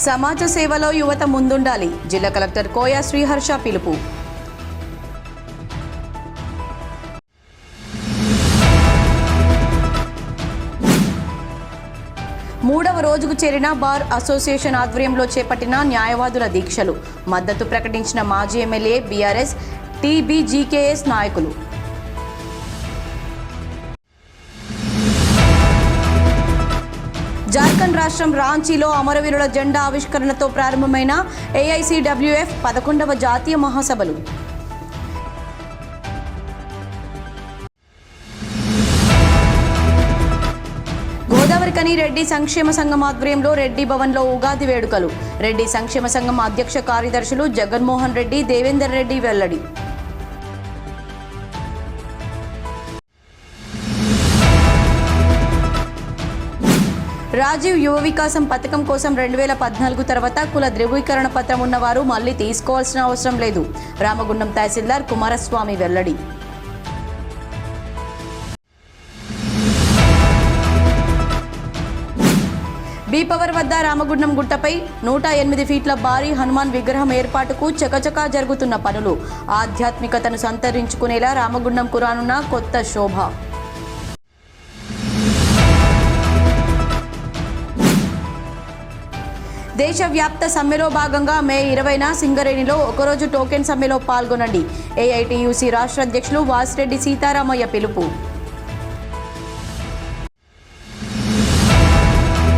సమాజ సేవలో యువత ముందుండాలి. జిల్లా కలెక్టర్ కోయా శ్రీహర్ష పిలుపు. మూడవ రోజుకు చేరిన బార్ అసోసియేషన్ ఆధ్వర్యంలో చేపట్టిన న్యాయవాదుల దీక్షలు. మద్దతు ప్రకటించిన మాజీ ఎమ్మెల్యే బీఆర్ఎస్ టీబీజీకేఎస్ నాయకులు. జార్ఖండ్ రాష్ట్రం రాంచీలో అమరవీరుల జెండా ఆవిష్కరణతో ప్రారంభమైన ఏఐసీడబ్ల్యూఎఫ్ 11వ జాతీయ మహాసభలు. గోదావరికని రెడ్డి సంక్షేమ సంఘం ఆధ్వర్యంలో రెడ్డి భవన్లో ఉగాది వేడుకలు. రెడ్డి సంక్షేమ సంఘం అధ్యక్ష కార్యదర్శులు జగన్మోహన్ రెడ్డి, దేవేందర్ రెడ్డి వెల్లడి. రాజీవ్ యువ వికాసం పథకం కోసం 2014 తర్వాత కుల ధృవీకరణ పత్రం ఉన్నవారు మళ్లీ తీసుకోవాల్సిన అవసరం లేదు. రామగుండం తహసీల్దార్ కుమారస్వామి వెల్లడి. బీపవర్ వద్ద రామగుండం గుట్టపై 108 ఫీట్ల భారీ హనుమాన్ విగ్రహం ఏర్పాటుకు చకచకా జరుగుతున్న పనులు. ఆధ్యాత్మికతను సంతరించుకునేలా రామగుండం కురానున్న కొత్త శోభ. దేశవ్యాప్త సమ్మెలో భాగంగా మే 20న సింగరేణిలో ఒకరోజు టోకెన్ సమ్మెలో పాల్గొనండి. ఏఐటీయూసీ రాష్ట్ర అధ్యక్షులు వాసిరెడ్డి సీతారామయ్య పిలుపు.